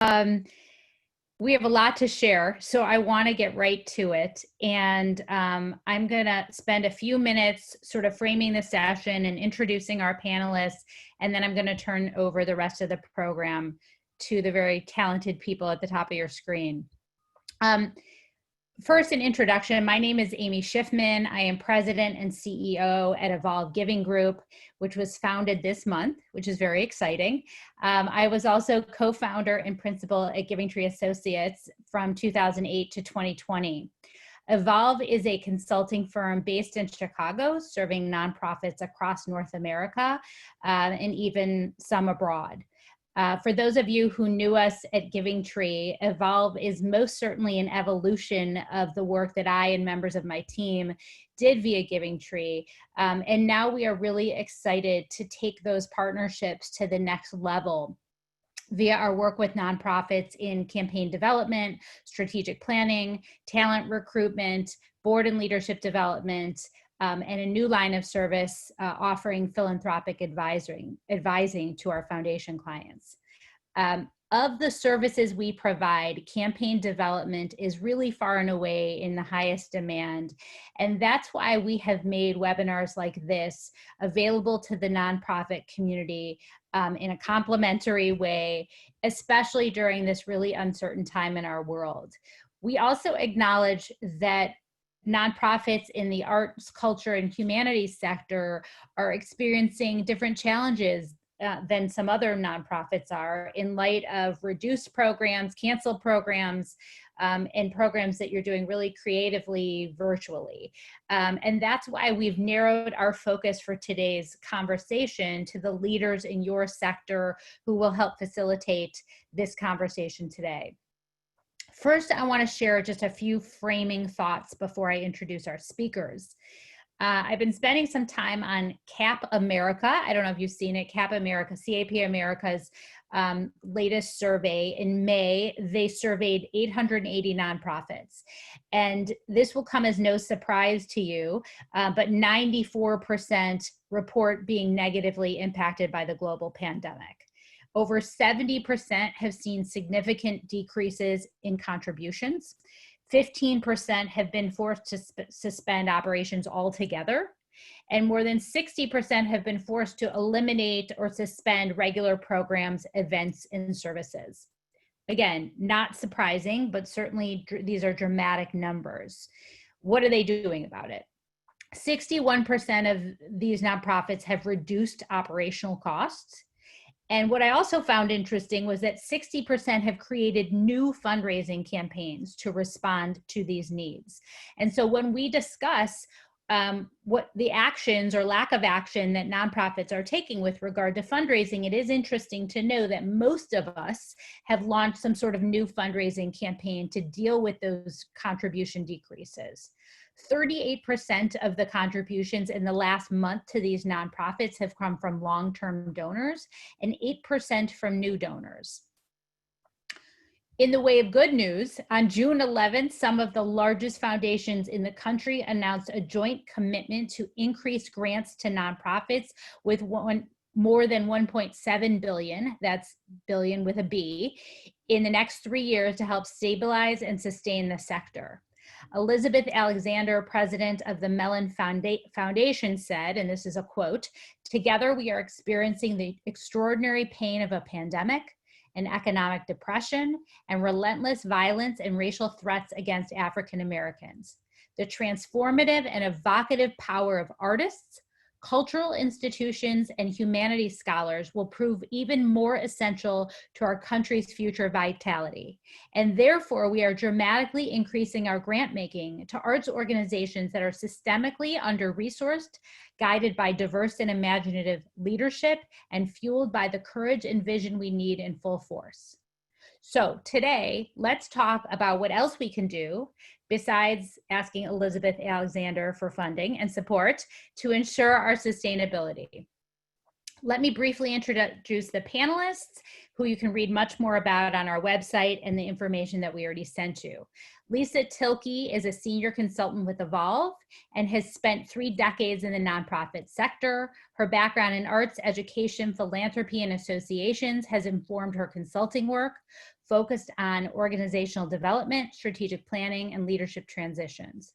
We have a lot to share, so I want to get right to it. And I'm going to spend a few minutes sort of framing the session and introducing our panelists, and then I'm going to turn over the rest of the program to the very talented people at the top of your screen. First, an introduction. My name is Amy Schiffman. I am president and CEO at Evolve Giving Group, which was founded this month, which is very exciting. I was also co-founder and principal at Giving Tree Associates from 2008 to 2020. Evolve is a consulting firm based in Chicago, serving nonprofits across North America and even some abroad. For those of you who knew us at Giving Tree, Evolve is most certainly an evolution of the work that I and members of my team did via Giving Tree. And now we are really excited to take those partnerships to the next level via our work with nonprofits in campaign development, strategic planning, talent recruitment, board and leadership development, and a new line of service offering philanthropic advising to our foundation clients. Of the services we provide, campaign development is really far and away in the highest demand. And that's why we have made webinars like this available to the nonprofit community in a complementary way, especially during this really uncertain time in our world. We also acknowledge that nonprofits in the arts, culture, and humanities sector are experiencing different challenges than some other nonprofits are in light of reduced programs, canceled programs, and programs that you're doing really creatively virtually. And that's why we've narrowed our focus for today's conversation to the leaders in your sector who will help facilitate this conversation today. First, I want to share just a few framing thoughts before I introduce our speakers. I've been spending some time on CAP America. I don't know if you've seen it, CAP America's latest survey. In May, they surveyed 880 nonprofits. And this will come as no surprise to you, but 94% report being negatively impacted by the global pandemic. Over 70% have seen significant decreases in contributions. 15% have been forced to suspend operations altogether. And more than 60% have been forced to eliminate or suspend regular programs, events, and services. Again, not surprising, but certainly these are dramatic numbers. What are they doing about it? 61% of these nonprofits have reduced operational costs. And what I also found interesting was that 60% have created new fundraising campaigns to respond to these needs. And so when we discuss what the actions or lack of action that nonprofits are taking with regard to fundraising, it is interesting to know that most of us have launched some sort of new fundraising campaign to deal with those contribution decreases. 38% of the contributions in the last month to these nonprofits have come from long-term donors and 8% from new donors. In the way of good news, on June 11th, some of the largest foundations in the country announced a joint commitment to increase grants to nonprofits with more than 1.7 billion, that's billion with a B, in the next 3 years to help stabilize and sustain the sector. Elizabeth Alexander, president of the Mellon Foundation, said, and this is a quote, "Together we are experiencing the extraordinary pain of a pandemic, an economic depression, and relentless violence and racial threats against African Americans. The transformative and evocative power of artists, cultural institutions, and humanities scholars will prove even more essential to our country's future vitality. And therefore, we are dramatically increasing our grant making to arts organizations that are systemically under-resourced, guided by diverse and imaginative leadership, and fueled by the courage and vision we need in full force." So today, let's talk about what else we can do besides asking Elizabeth Alexander for funding and support to ensure our sustainability. Let me briefly introduce the panelists, who you can read much more about on our website and the information that we already sent you. Lisa Tilke is a senior consultant with Evolve and has spent 3 decades in the nonprofit sector. Her background in arts, education, philanthropy, and associations has informed her consulting work, focused on organizational development, strategic planning, and leadership transitions.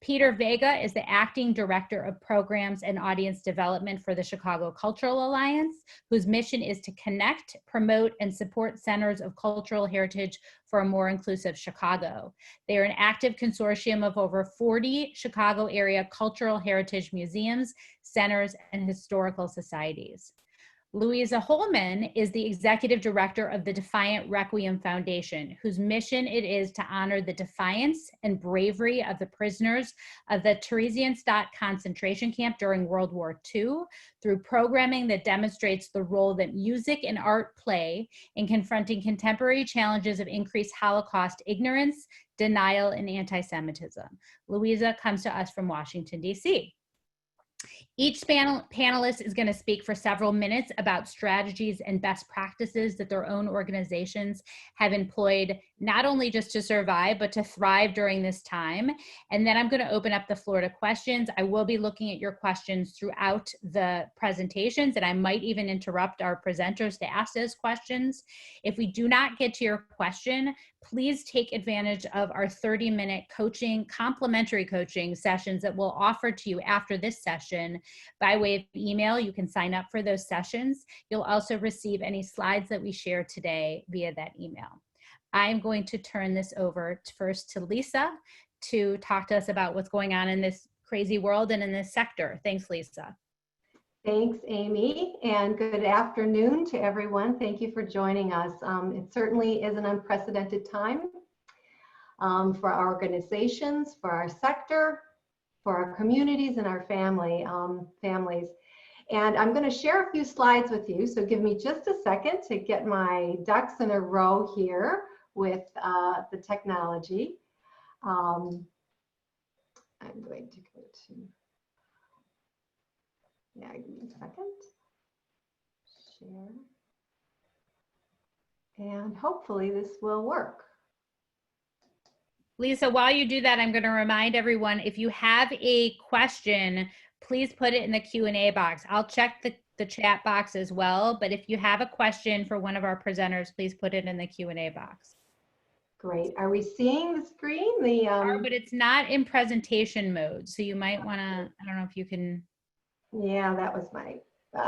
Peter Vega is the Acting Director of Programs and Audience Development for the Chicago Cultural Alliance, whose mission is to connect, promote, and support centers of cultural heritage for a more inclusive Chicago. They are an active consortium of over 40 Chicago area cultural heritage museums, centers, and historical societies. Louisa Holman is the executive director of the Defiant Requiem Foundation, whose mission it is to honor the defiance and bravery of the prisoners of the Theresienstadt concentration camp during World War II through programming that demonstrates the role that music and art play in confronting contemporary challenges of increased Holocaust ignorance, denial, and anti-Semitism. Louisa comes to us from Washington, D.C. Each panelist is going to speak for several minutes about strategies and best practices that their own organizations have employed, not only just to survive, but to thrive during this time. And then I'm going to open up the floor to questions. I will be looking at your questions throughout the presentations, and I might even interrupt our presenters to ask those questions. If we do not get to your question, please take advantage of our 30-minute coaching, complimentary coaching sessions that we'll offer to you after this session by way of email. You can sign up for those sessions. You'll also receive any slides that we share today via that email. I'm going to turn this over first to Lisa to talk to us about what's going on in this crazy world and in this sector. Thanks, Lisa. Thanks, Amy, and good afternoon to everyone. Thank you for joining us. It certainly is an unprecedented time for our organizations, for our sector, for our communities and our families. And I'm going to share a few slides with you, so give me just a second to get my ducks in a row here with the technology. I'm going to go to... Yeah, give me a second. Share. And hopefully this will work. Lisa, while you do that, I'm going to remind everyone, if you have a question, please put it in the Q&A box. I'll check the chat box as well, but if you have a question for one of our presenters, please put it in the Q&A box. Great. Are we seeing the screen? But it's not in presentation mode, so you might want to, I don't know if you can... Yeah, that was my,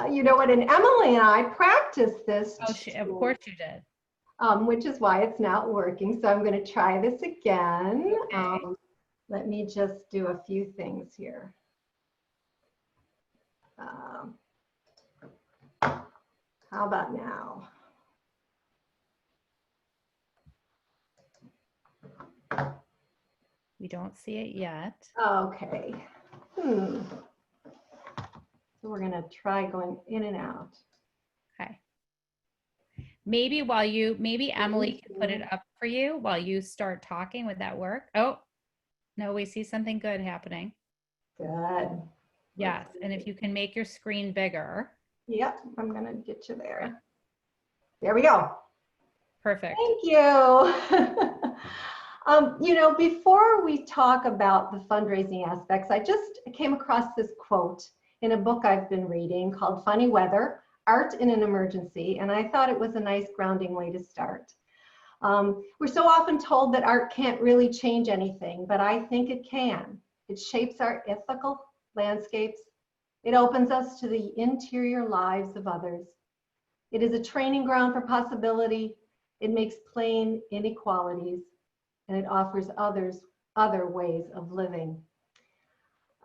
you know what, and Emily and I practiced this. Oh, of course you did. Which is why it's not working. So I'm going to try this again. Okay. Let me just do a few things here. How about now? We don't see it yet. Okay. So we're going to try going in and out. Okay. Maybe Emily can put it up for you while you start talking. Would that work? Oh, no, we see something good happening. Good. Yes, and if you can make your screen bigger. Yep, I'm going to get you there. There we go. Perfect. Thank you. You know, before we talk about the fundraising aspects, I just came across this quote in a book I've been reading called Funny Weather, Art in an Emergency, and I thought it was a nice grounding way to start. We're so often told that art can't really change anything, but I think it can. It shapes our ethical landscapes. It opens us to the interior lives of others. It is a training ground for possibility. It makes plain inequalities, and it offers others other ways of living.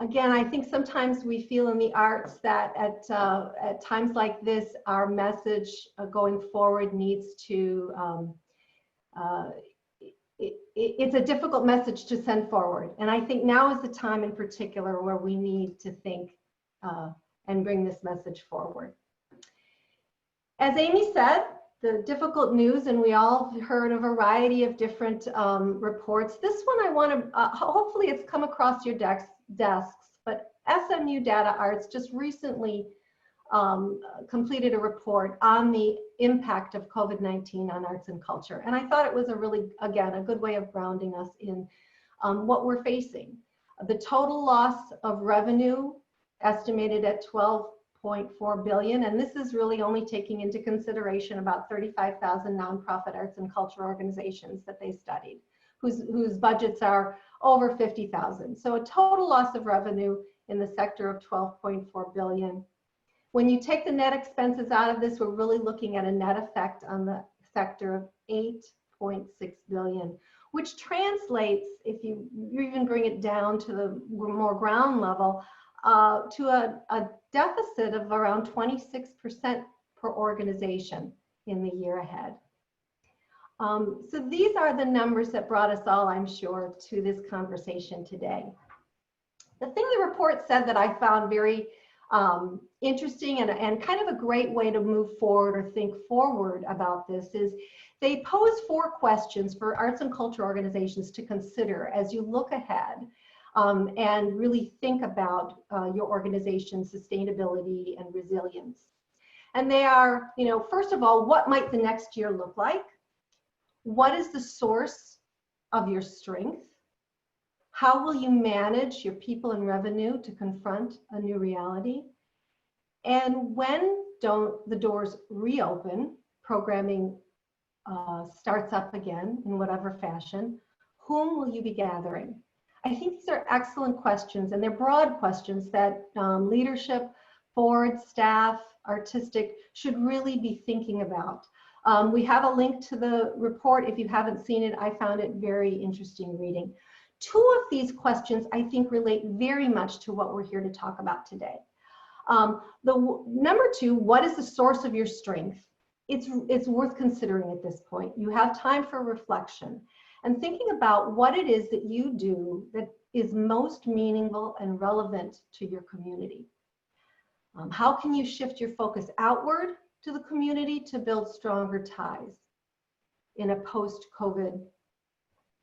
Again, I think sometimes we feel in the arts that at times like this, our message going forward needs to, it's a difficult message to send forward. And I think now is the time in particular where we need to think and bring this message forward. As Amy said, the difficult news, and we all heard a variety of different reports. This one I want to, hopefully it's come across your desks, but SMU Data Arts just recently completed a report on the impact of COVID-19 on arts and culture. And I thought it was a really, again, a good way of grounding us in what we're facing. The total loss of revenue estimated at 12.4 billion, and this is really only taking into consideration about 35,000 nonprofit arts and culture organizations that they studied, whose budgets are over 50,000. So a total loss of revenue in the sector of 12.4 billion. When you take the net expenses out of this, we're really looking at a net effect on the sector of 8.6 billion, which translates, if you even bring it down to the more ground level, to a deficit of around 26% per organization in the year ahead. So these are the numbers that brought us all, I'm sure, to this conversation today. The thing the report said that I found very interesting and kind of a great way to move forward or think forward about this is they pose 4 questions for arts and culture organizations to consider as you look ahead and really think about your organization's sustainability and resilience. And they are, you know, first of all, what might the next year look like? What is the source of your strength? How will you manage your people and revenue to confront a new reality? And when don't the doors reopen, programming starts up again in whatever fashion, whom will you be gathering? I think these are excellent questions, and they're broad questions that leadership, board, staff, artistic should really be thinking about. We have a link to the report. If you haven't seen it, I found it very interesting reading. 2 of these questions, I think, relate very much to what we're here to talk about today. Number 2, what is the source of your strength? It's worth considering at this point. You have time for reflection and thinking about what it is that you do that is most meaningful and relevant to your community. How can you shift your focus outward to the community to build stronger ties in a post-COVID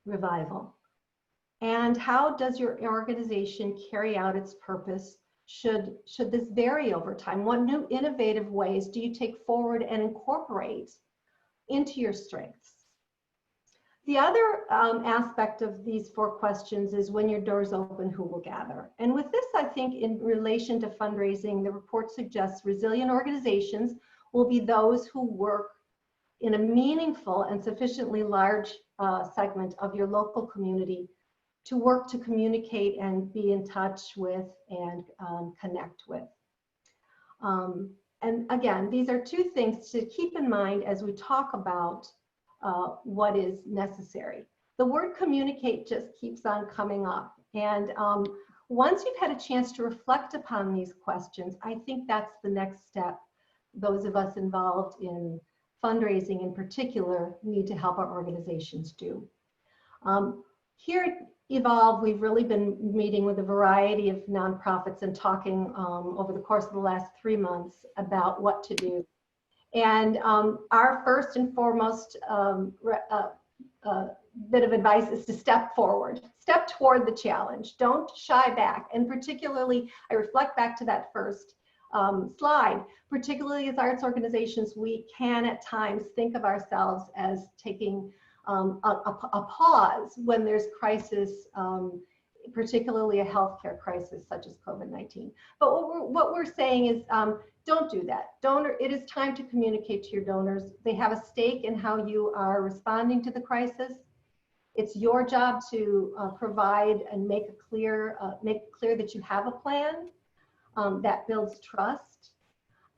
revival? And how does your organization carry out its purpose? Should this vary over time? What new innovative ways do you take forward and incorporate into your strengths? The other aspect of these 4 questions is when your doors open, who will gather? And with this, I think in relation to fundraising, the report suggests resilient organizations will be those who work in a meaningful and sufficiently large segment of your local community to work to communicate and be in touch with and connect with. And again, these are 2 things to keep in mind as we talk about what is necessary. The word communicate just keeps on coming up. And once you've had a chance to reflect upon these questions, I think that's the next step those of us involved in fundraising in particular need to help our organizations do. Here at Evolve, we've really been meeting with a variety of nonprofits and talking over the course of the last 3 months about what to do. And our first and foremost bit of advice is to step forward, step toward the challenge. Don't shy back. And particularly, I reflect back to that first slide, particularly as arts organizations, we can at times think of ourselves as taking a pause when there's crisis, particularly a healthcare crisis such as COVID-19. But what we're saying is don't do that. It is time to communicate to your donors. They have a stake in how you are responding to the crisis. It's your job to provide and make clear that you have a plan that builds trust,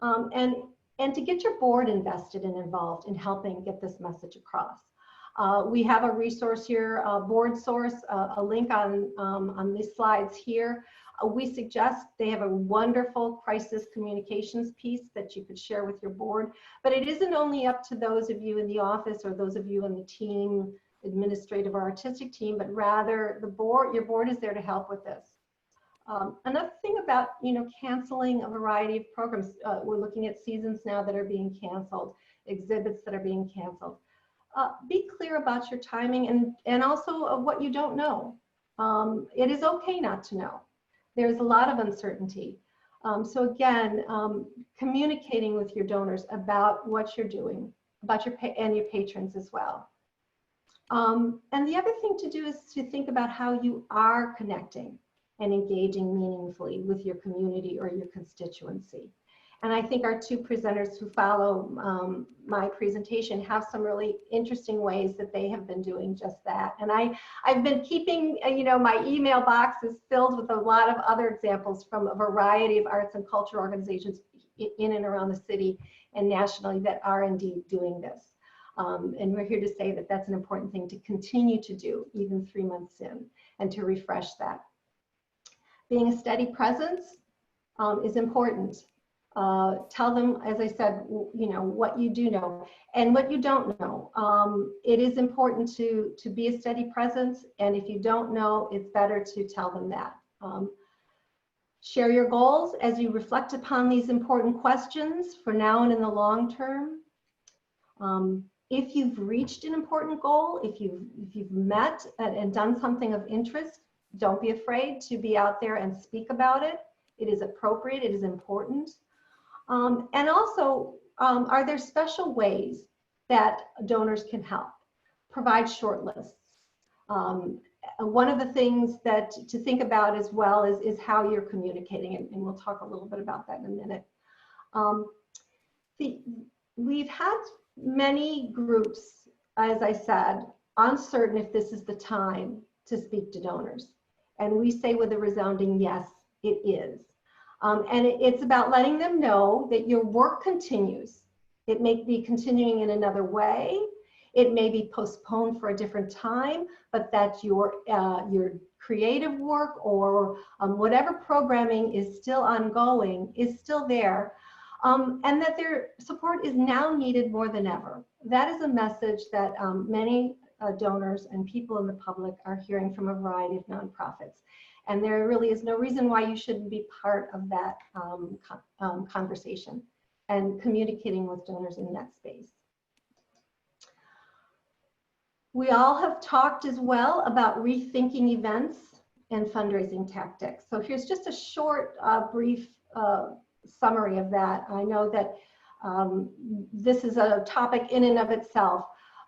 and to get your board invested and involved in helping get this message across. We have a resource here, a board source, a link on these slides here. We suggest they have a wonderful crisis communications piece that you could share with your board, but it isn't only up to those of you in the office or those of you in the team, administrative or artistic team, but rather your board is there to help with this. Another thing about, canceling a variety of programs, we're looking at seasons now that are being canceled, exhibits that are being canceled. Be clear about your timing and also of what you don't know. It is okay not to know. There's a lot of uncertainty. So again, communicating with your donors about what you're doing, about your patrons as well. And the other thing to do is to think about how you are connecting and engaging meaningfully with your community or your constituency. And I think our two presenters who follow my presentation have some really interesting ways that they have been doing just that. And I've been keeping, my email box is filled with a lot of other examples from a variety of arts and culture organizations in and around the city and nationally that are indeed doing this. And we're here to say that that's an important thing to continue to do even 3 months in and to refresh that. Being a steady presence is important. Tell them, as I said, what you do know and what you don't know. It is important to be a steady presence, and if you don't know, it's better to tell them that. Share your goals as you reflect upon these important questions for now and in the long term. If you've reached an important goal, if you've met and done something of interest, don't be afraid to be out there and speak about it. It is appropriate, it is important. And also, are there special ways that donors can help? Provide short lists. One of the things that to think about as well is how you're communicating, and we'll talk a little bit about that in a minute. We've had many groups, as I said, uncertain if this is the time to speak to donors. And we say with a resounding yes, it is. And it's about letting them know that your work continues. It may be continuing in another way. It may be postponed for a different time, but that your creative work or whatever programming is still ongoing is still there. And that their support is now needed more than ever. That is a message that many donors and people in the public are hearing from a variety of nonprofits. And there really is no reason why you shouldn't be part of that conversation and communicating with donors in that space. We all have talked as well about rethinking events and fundraising tactics. So here's just a short, brief summary of that. I know that this is a topic in and of itself,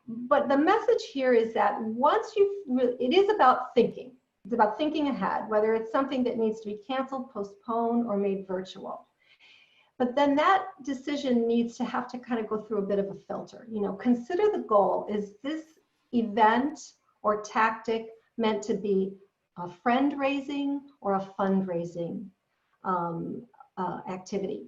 but the message here is that once it is about thinking. It's about thinking ahead, whether it's something that needs to be canceled, postponed, or made virtual. But then that decision needs to have to kind of go through a bit of a filter. Consider the goal. Is this event or tactic meant to be a friend raising or a fundraising activity?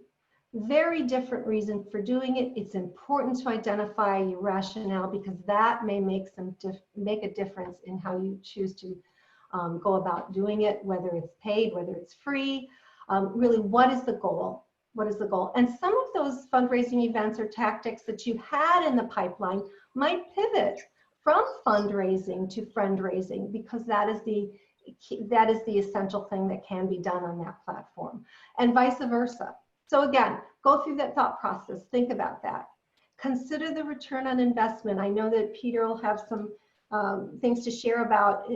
Very different reason for doing it. It's important to identify your rationale because that may make a difference in how you choose to go about doing it, whether it's paid, whether it's free. Really, what is the goal? What is the goal? And some of those fundraising events or tactics that you had in the pipeline might pivot from fundraising to friend raising because that is the essential thing that can be done on that platform, and vice versa. So again, go through that thought process. Think about that. Consider the return on investment. I know that Peter will have some things to share about,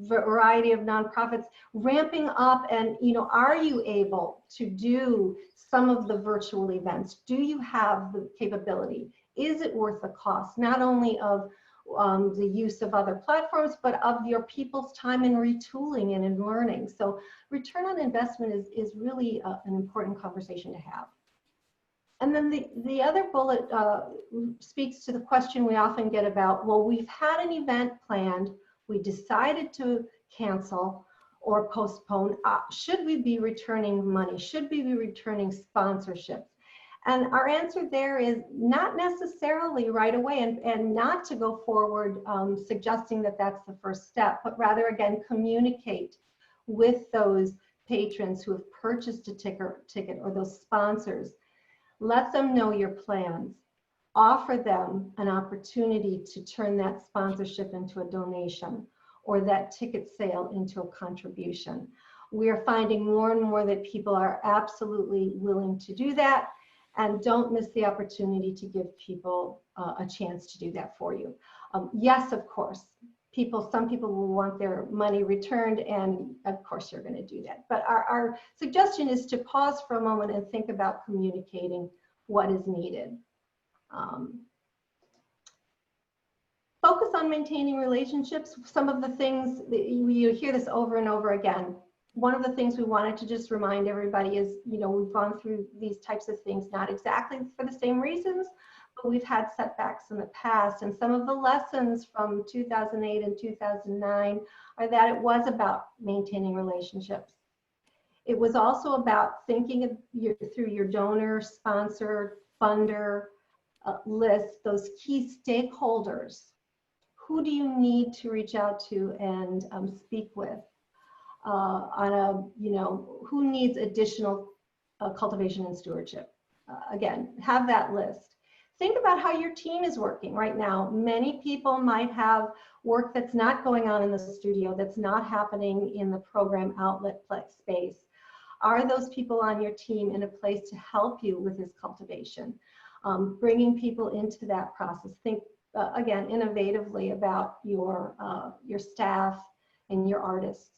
variety of nonprofits ramping up, and are you able to do some of the virtual events? Do you have the capability? Is it worth the cost, not only of the use of other platforms, but of your people's time in retooling and in learning? So return on investment is really an important conversation to have. And then the other bullet speaks to the question we often get about, well, we've had an event planned, we decided to cancel or postpone. Should we be returning money? Should we be returning sponsorships? And our answer there is not necessarily right away, and not to go forward suggesting that that's the first step, but rather, again, communicate with those patrons who have purchased a ticket or those sponsors. Let them know your plans. Offer them an opportunity to turn that sponsorship into a donation or that ticket sale into a contribution. We are finding more and more that people are absolutely willing to do that, and don't miss the opportunity to give people a chance to do that for you. Yes, of course, some people will want their money returned, and of course you're going to do that. But our suggestion is to pause for a moment and think about communicating what is needed. Focus on maintaining relationships. Some of the things, you hear this over and over again. One of the things we wanted to just remind everybody is, we've gone through these types of things, not exactly for the same reasons, but we've had setbacks in the past. And some of the lessons from 2008 and 2009 are that it was about maintaining relationships. It was also about thinking through your donor, sponsor, funder list, those key stakeholders. Who do you need to reach out to and speak with who needs additional cultivation and stewardship? Again, have that list. Think about how your team is working right now. Many people might have work that's not going on in the studio, that's not happening in the program outlet space. Are those people on your team in a place to help you with this cultivation? Bringing people into that process. Think again, innovatively about your staff and your artists.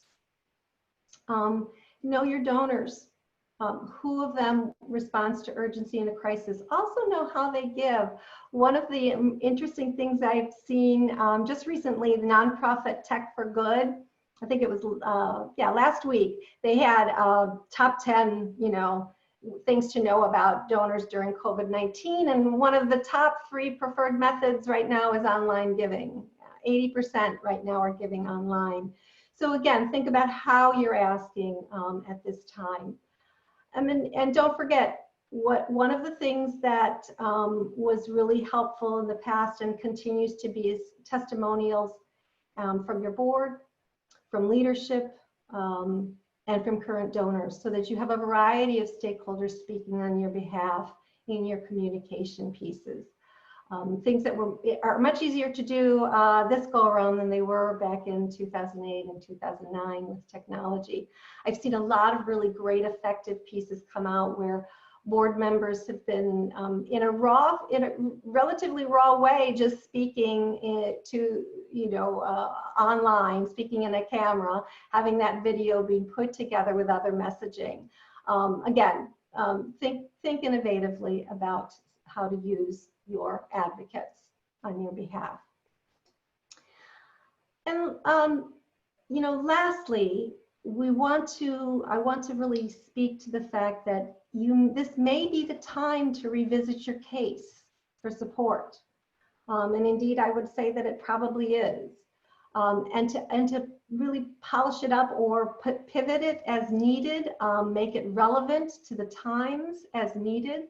Know your donors. Who of them responds to urgency in a crisis? Also know how they give. One of the interesting things I've seen just recently, the nonprofit Tech for Good, I think it was, last week, they had top 10, things to know about donors during COVID-19. And one of the top 3 preferred methods right now is online giving. 80% right now are giving online. So again, think about how you're asking at this time. And don't forget, one of the things that was really helpful in the past and continues to be is testimonials from your board, from leadership, and from current donors, so that you have a variety of stakeholders speaking on your behalf in your communication pieces. Things that are much easier to do this go around than they were back in 2008 and 2009 with technology. I've seen a lot of really great effective pieces come out where board members have been in a relatively raw way, just speaking to, online, speaking in a camera, having that video being put together with other messaging. Again, think innovatively about how to use your advocates on your behalf. And lastly, I want to really speak to the fact that this may be the time to revisit your case for support. And indeed, I would say that it probably is. And to really polish it up or pivot it as needed, make it relevant to the times as needed.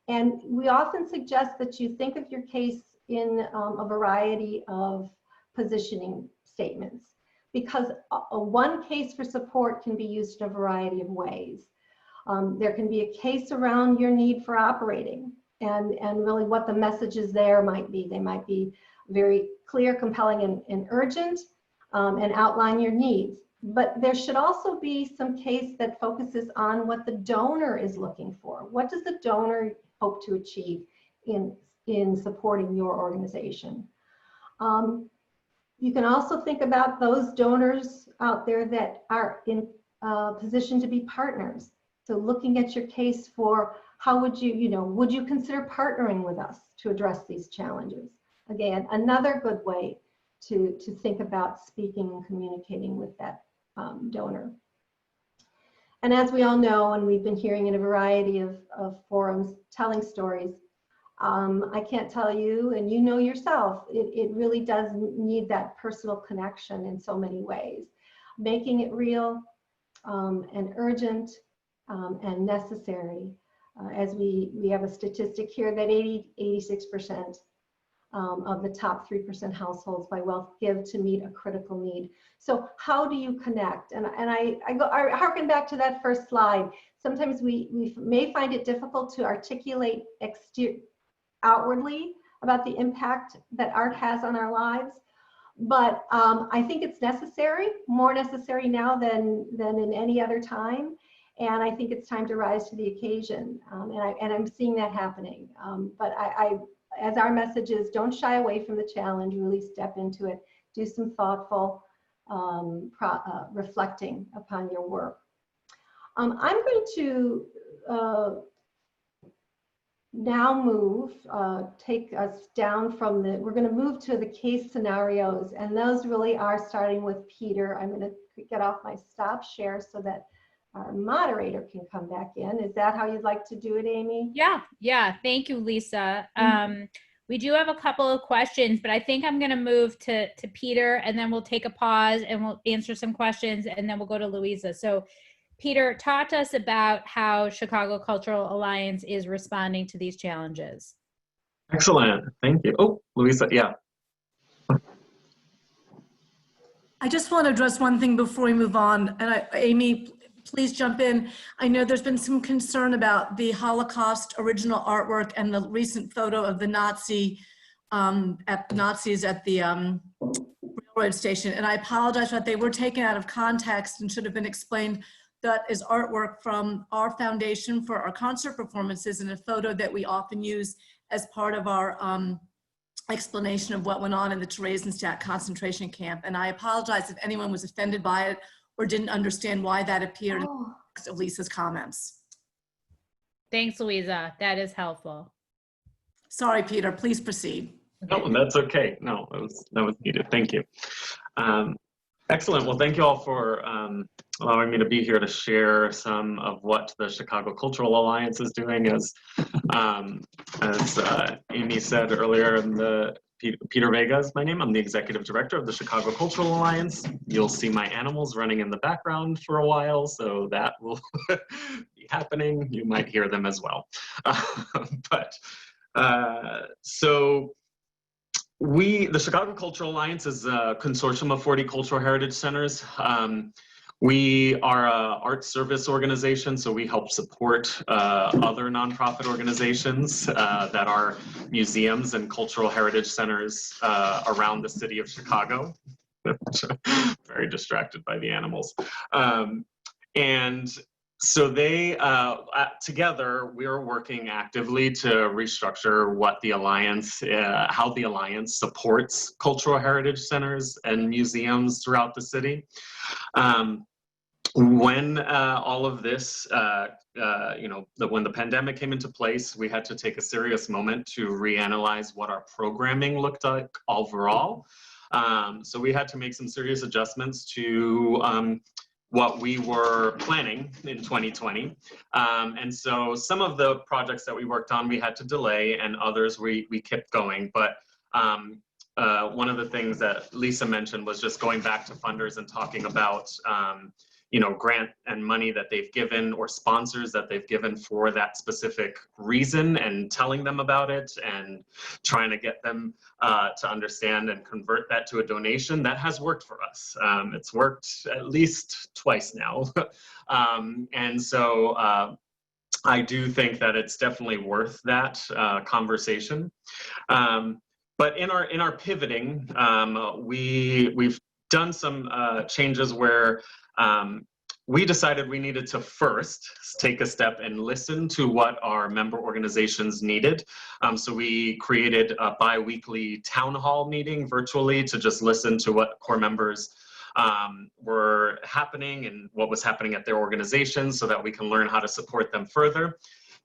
And we often suggest that you think of your case in a variety of positioning statements, because one case for support can be used in a variety of ways. There can be a case around your need for operating and really what the messages there might be. They might be very clear, compelling, and urgent, and outline your needs. But there should also be some case that focuses on what the donor is looking for. What does the donor hope to achieve in supporting your organization? You can also think about those donors out there that are in position to be partners. So looking at your case for how would you consider partnering with us to address these challenges? Again, another good way to think about speaking and communicating with that donor. And as we all know, and we've been hearing in a variety of forums, telling stories, I can't tell you, and you know yourself, it really does need that personal connection in so many ways. Making it real and urgent and necessary. As we have a statistic here that 86% of the top 3% households by wealth give to meet a critical need. So how do you connect? And I harken back to that first slide. Sometimes we may find it difficult to articulate outwardly about the impact that art has on our lives. But I think it's necessary, more necessary now than in any other time. And I think it's time to rise to the occasion. And I'm seeing that happening. But as our message is, don't shy away from the challenge, really step into it do some thoughtful reflecting upon your work. I'm going to now take us down from we're going to move to the case scenarios, and those really are starting with Peter. I'm going to get off my stop share so that our moderator can come back in. Is that how you'd like to do it, Amy? Yeah. Thank you, Lisa. We do have a couple of questions, but I think I'm going to move to Peter, and then we'll take a pause and we'll answer some questions, and then we'll go to Louisa. So Peter, talk to us about how Chicago Cultural Alliance is responding to these challenges. Excellent. Thank you. Oh, Louisa, yeah. I just want to address one thing before we move on. And Amy, please jump in. I know there's been some concern about the Holocaust original artwork and the recent photo of the Nazis at the railroad station. And I apologize for that. They were taken out of context and should have been explained. That is artwork from our foundation for our concert performances, and a photo that we often use as part of our explanation of what went on in the Theresienstadt concentration camp. And I apologize if anyone was offended by it or didn't understand why that appeared in the context of Lisa's comments. Thanks, Louisa. That is helpful. Sorry, Peter, please proceed. No, that's okay. No, that was needed. Thank you. Excellent. Well, thank you all for allowing me to be here to share some of what the Chicago Cultural Alliance is doing. As Amy said earlier, Peter Vega is my name. I'm the executive director of the Chicago Cultural Alliance. You'll see my animals running in the background for a while, so that will be happening. You might hear them as well. The Chicago Cultural Alliance is a consortium of 40 cultural heritage centers. We are an art service organization, so we help support other nonprofit organizations that are museums and cultural heritage centers around the city of Chicago. Very distracted by the animals. And so they, together, we are working actively to restructure what the Alliance, how the Alliance supports cultural heritage centers and museums throughout the city. When all of this, when the pandemic came into place, we had to take a serious moment to reanalyze what our programming looked like overall. So we had to make some serious adjustments to what we were planning in 2020. And so some of the projects that we worked on, we had to delay, and others we kept going. But one of the things that Lisa mentioned was just going back to funders and talking about grant and money that they've given or sponsors that they've given for that specific reason, and telling them about it and trying to get them to understand and convert that to a donation. That has worked for us. It's worked at least twice now. And so I do think that it's definitely worth that conversation. But in our pivoting, we've done some changes where we decided we needed to first take a step and listen to what our member organizations needed. So we created a bi-weekly town hall meeting virtually to just listen to what core members were happening and what was happening at their organizations, so that we can learn how to support them further.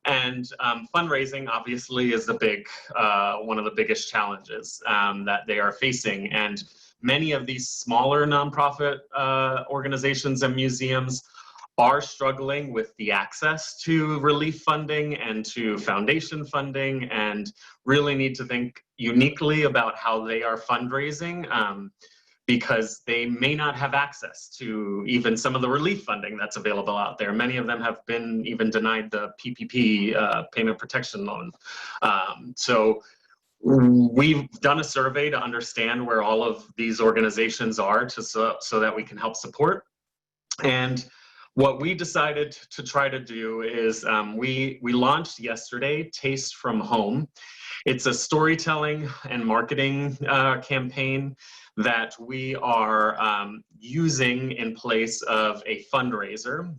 And fundraising obviously is one of the biggest challenges that they are facing. And many of these smaller nonprofit organizations and museums are struggling with the access to relief funding and to foundation funding, and really need to think uniquely about how they are fundraising, because they may not have access to even some of the relief funding that's available out there. Many of them have been even denied the PPP, payment protection loan. So we've done a survey to understand where all of these organizations are so that we can help support. And what we decided to try to do is we launched yesterday Taste from Home. It's a storytelling and marketing campaign that we are using in place of a fundraiser.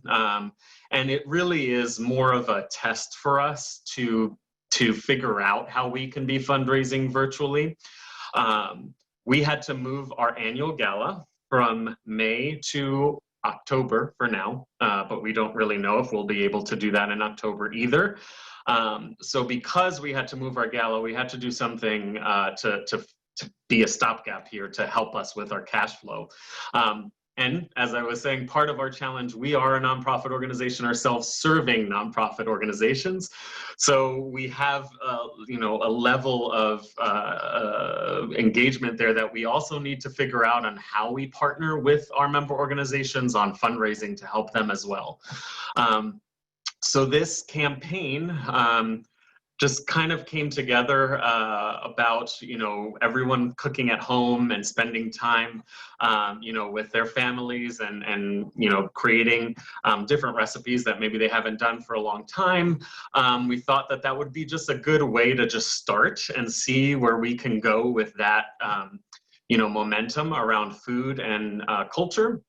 And it really is more of a test for us to figure out how we can be fundraising virtually. we had to move our annual gala from May to October for now, but we don't really know if we'll be able to do that in October either. So because we had to move our gala, we had to do something to be a stopgap here to help us with our cash flow. And as I was saying, part of our challenge, we are a nonprofit organization ourselves serving nonprofit organizations. So we have, you know, a level of engagement there that we also need to figure out on how we partner with our member organizations on fundraising to help them as well. So this campaign, just kind of came together about, you know, everyone cooking at home and spending time, you know, with their families and you know, creating different recipes that maybe they haven't done for a long time. We thought that that would be just a good way to just start and see where we can go with that, you know, momentum around food and culture.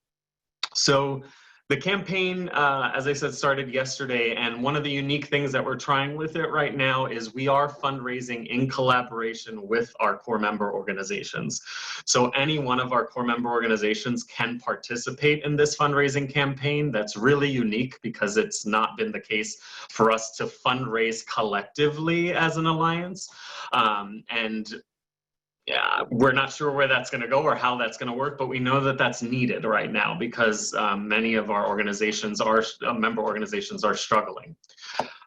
So the campaign, as I said, started yesterday, and one of the unique things that we're trying with it right now is we are fundraising in collaboration with our core member organizations. So any one of our core member organizations can participate in this fundraising campaign. That's really unique because it's not been the case for us to fundraise collectively as an alliance. Yeah, we're not sure where that's going to go or how that's going to work, but we know that that's needed right now because many of our organizations are, member organizations are struggling.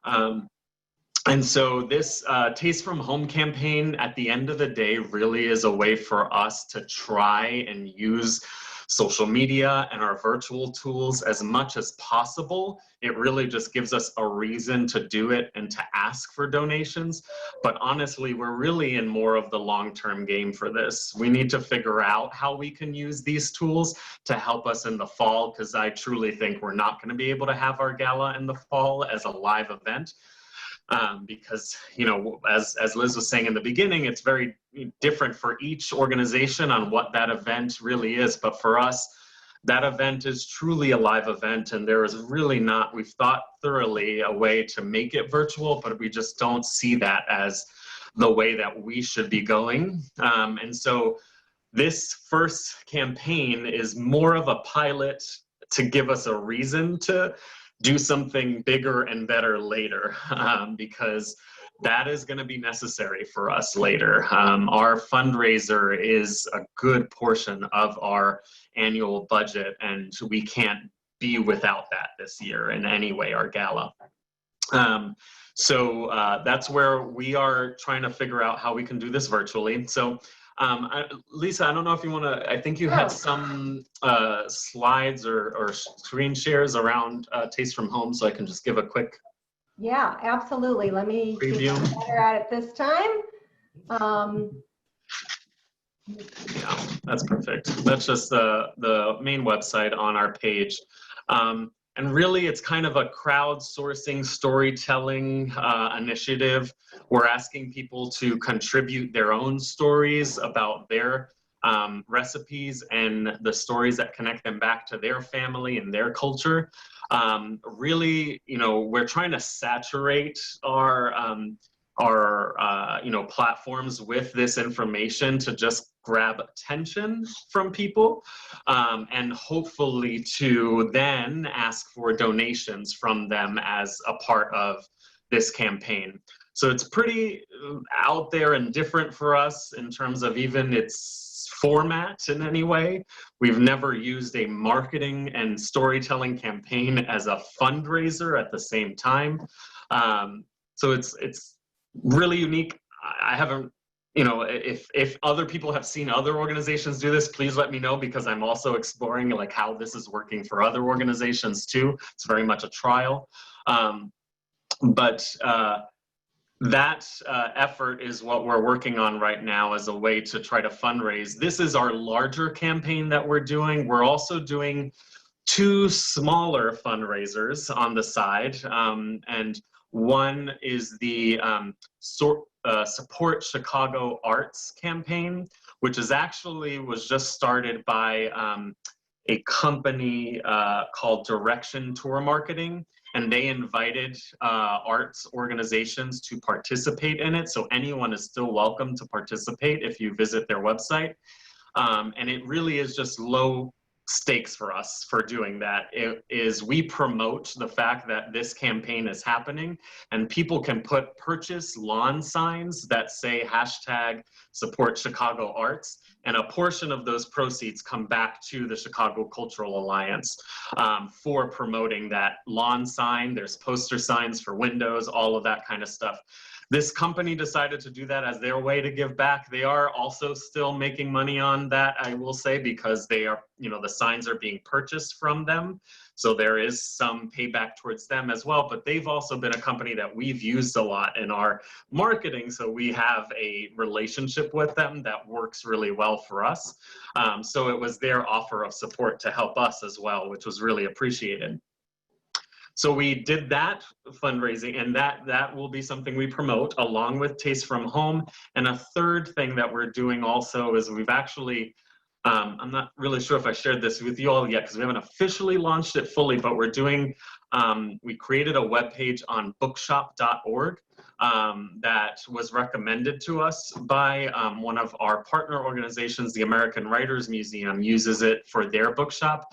And so this Taste from Home campaign at the end of the day really is a way for us to try and use social media and our virtual tools as much as possible. It really just gives us a reason to do it and to ask for donations. But honestly, we're really in more of the long-term game for this. We need to figure out how we can use these tools to help us in the fall, because I truly think we're not going to be able to have our gala in the fall as a live event. Because, you know, as Liz was saying in the beginning, it's very different for each organization on what that event really is. But for us, that event is truly a live event, and there is really not, we've thought thoroughly a way to make it virtual, but we just don't see that as the way that we should be going. And so this first campaign is more of a pilot to give us a reason to do something bigger and better later, because that is going to be necessary for us later. Our fundraiser is a good portion of our annual budget, and we can't be without that this year in any way, our gala. So that's where we are trying to figure out how we can do this virtually. So Lisa, I don't know if you want to, I think you had some slides or screen shares around Taste from Home, so I can just give a quick Yeah, absolutely. Let me preview. get better at it this time. Yeah, that's perfect. That's just the main website on our page. And really, it's kind of a crowdsourcing storytelling initiative. We're asking people to contribute their own stories about their recipes and the stories that connect them back to their family and their culture. Really, you know, we're trying to saturate our you know, platforms with this information to just grab attention from people, and hopefully to then ask for donations from them as a part of this campaign. So it's pretty out there and different for us in terms of even its format in any way. We've never used a marketing and storytelling campaign as a fundraiser at the same time. So it's really unique. I haven't, you know, if other people have seen other organizations do this, please let me know, because I'm also exploring like how this is working for other organizations too. It's very much a trial. That effort is what we're working on right now as a way to try to fundraise. This is our larger campaign that we're doing. We're also doing 2 smaller fundraisers on the side, and one is the Support Chicago Arts campaign, which is actually was just started by a company called Direction Tour Marketing, and they invited arts organizations to participate in it. So anyone is still welcome to participate if you visit their website. And it really is just low stakes for us for doing that. It is, we promote the fact that this campaign is happening, and people can purchase lawn signs that say hashtag support Chicago arts, and a portion of those proceeds come back to the Chicago Cultural Alliance for promoting that lawn sign. There's poster signs for windows, all of that kind of stuff. This company decided to do that as their way to give back. They are also still making money on that, I will say, because they are, you know, the signs are being purchased from them. So there is some payback towards them as well, but they've also been a company that we've used a lot in our marketing. So we have a relationship with them that works really well for us. So it was their offer of support to help us as well, which was really appreciated. So we did that fundraising, and that will be something we promote along with Taste from Home. And a third thing that we're doing also is we've actually, I'm not really sure if I shared this with you all yet because we haven't officially launched it fully, but we're doing, we created a webpage on bookshop.org that was recommended to us by one of our partner organizations. The American Writers Museum uses it for their bookshop.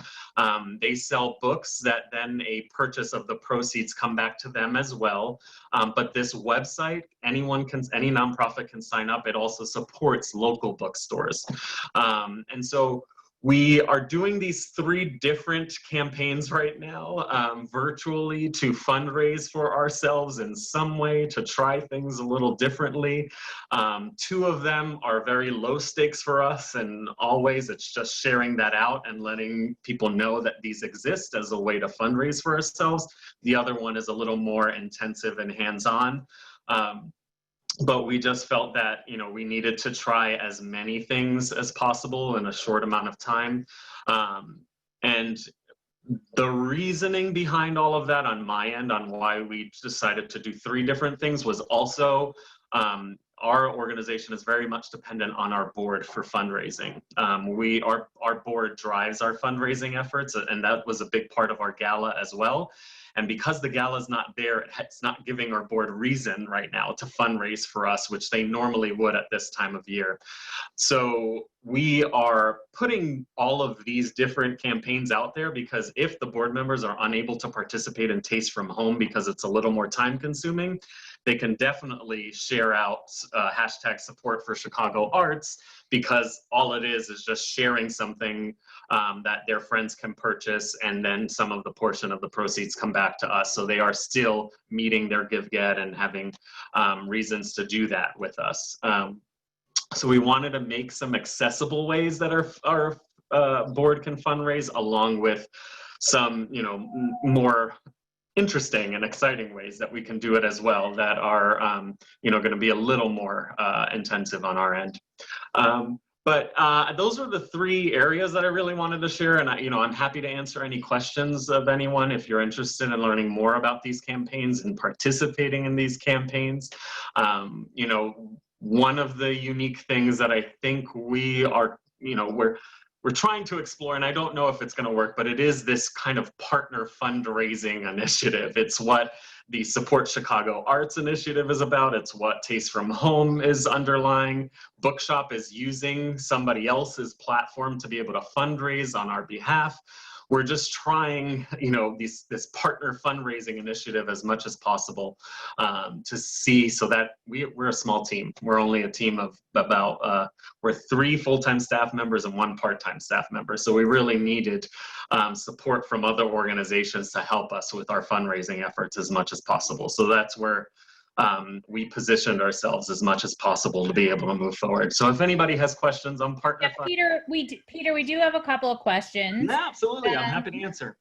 They sell books that then a purchase of the proceeds come back to them as well. But this website, any nonprofit can sign up. It also supports local bookstores. And so we are doing these 3 different campaigns right now, virtually, to fundraise for ourselves in some way, to try things a little differently. 2 of them are very low stakes for us, and always it's just sharing that out and letting people know that these exist as a way to fundraise for ourselves. The other one is a little more intensive and hands-on. But we just felt that, you know, we needed to try as many things as possible in a short amount of time. And the reasoning behind all of that on my end, on why we decided to do 3 different things, was also our organization is very much dependent on our board for fundraising. Our board drives our fundraising efforts, and that was a big part of our gala as well. And because the gala is not there, it's not giving our board reason right now to fundraise for us, which they normally would at this time of year. So we are putting all of these different campaigns out there because if the board members are unable to participate in Taste from Home because it's a little more time consuming, they can definitely share out hashtag support for Chicago arts, because all it is just sharing something that their friends can purchase, and then some of the portion of the proceeds come back to us. So they are still meeting their give-get and having reasons to do that with us. So we wanted to make some accessible ways that our board can fundraise, along with some, you know, more interesting and exciting ways that we can do it as well that are, you know, going to be a little more intensive on our end. But those are the 3 areas that I really wanted to share, and I'm happy to answer any questions of anyone if you're interested in learning more about these campaigns and participating in these campaigns. You know, one of the unique things that I think we are, you know, we're trying to explore, and I don't know if it's going to work, but it is this kind of partner fundraising initiative. It's what the Support Chicago Arts initiative is about. It's what Taste from Home is underlying. Bookshop is using somebody else's platform to be able to fundraise on our behalf. We're just trying, you know, this partner fundraising initiative as much as possible to see, so that we're a small team. We're only a team of about, we're 3 full-time staff members and 1 part-time staff member. So we really needed support from other organizations to help us with our fundraising efforts as much as possible. So that's where we positioned ourselves as much as possible to be able to move forward. So if anybody has questions on partner Peter, we do have a couple of questions. Yeah, absolutely. I'm happy to answer.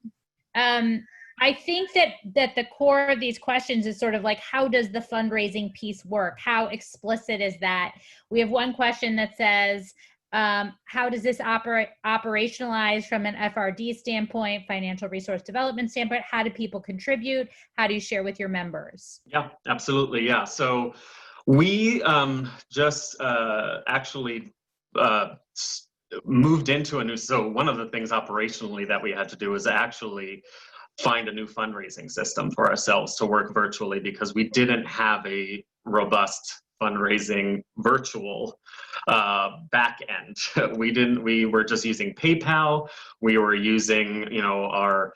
I think that the core of these questions is sort of like, how does the fundraising piece work? How explicit is that? We have one question that says, how does this operationalize from an FRD standpoint, financial resource development standpoint? How do people contribute? How do you share with your members? Yeah, absolutely. Yeah. So we just actually moved into so one of the things operationally that we had to do is actually find a new fundraising system for ourselves to work virtually, because we didn't have a robust fundraising virtual back end. We were just using PayPal. We were using, our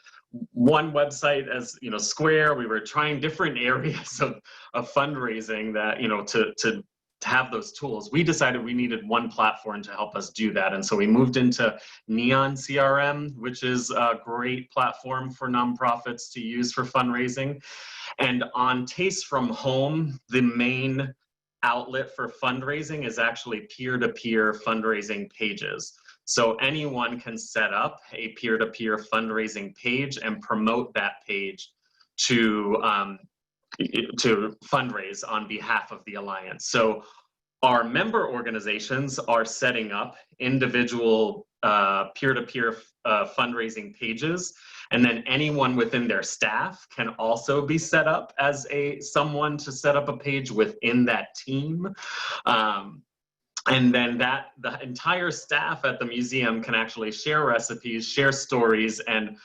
one website as, Square. We were trying different areas of fundraising that, to have those tools. We decided we needed one platform to help us do that. And so we moved into Neon CRM, which is a great platform for nonprofits to use for fundraising. And on Taste from Home, the main outlet for fundraising is actually peer-to-peer fundraising pages. So anyone can set up a peer-to-peer fundraising page and promote that page to fundraise on behalf of the Alliance. So our member organizations are setting up individual peer-to-peer fundraising pages, and then anyone within their staff can also be set up as someone to set up a page within that team. And then the entire staff at the museum can actually share recipes, share stories, and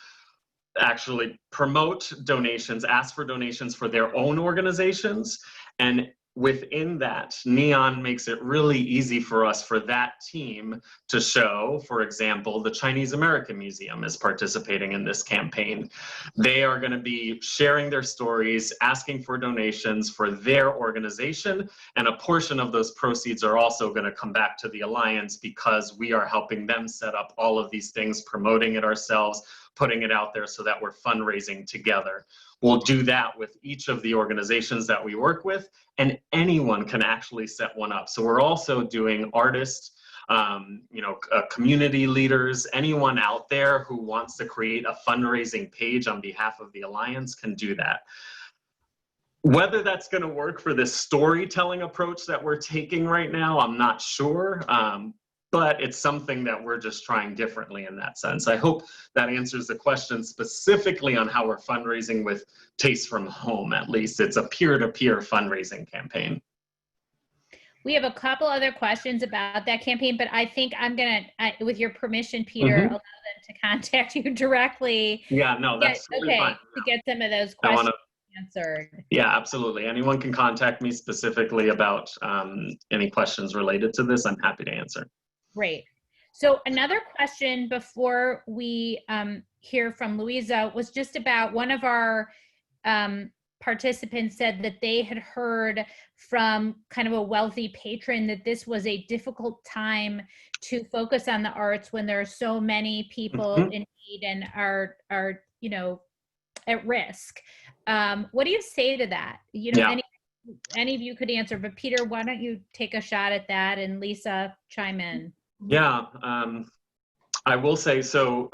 actually promote donations, ask for donations for their own organizations. And within that, Neon makes it really easy for us, for that team to show, for example, the Chinese American Museum is participating in this campaign. They are going to be sharing their stories, asking for donations for their organization, and a portion of those proceeds are also going to come back to the Alliance because we are helping them set up all of these things, promoting it ourselves, putting it out there so that we're fundraising together. We'll do that with each of the organizations that we work with, and anyone can actually set one up. So we're also doing artists, community leaders, anyone out there who wants to create a fundraising page on behalf of the Alliance can do that. Whether that's going to work for this storytelling approach that we're taking right now, I'm not sure. But it's something that we're just trying differently in that sense. I hope that answers the question specifically on how we're fundraising with Taste from Home, at least. It's a peer-to-peer fundraising campaign. We have a couple other questions about that campaign, but I think I'm going to, with your permission, Peter, allow them to contact you directly. Yeah, no, that's totally fine. To get some of those questions answered. Yeah, absolutely. Anyone can contact me specifically about any questions related to this. I'm happy to answer. Great. So another question before we hear from Louisa was just about one of our participants said that they had heard from kind of a wealthy patron that this was a difficult time to focus on the arts when there are so many people in need and are at risk. What do you say to that? Any of you could answer, but Peter, why don't you take a shot at that, and Lisa, chime in. Yeah, I will say, so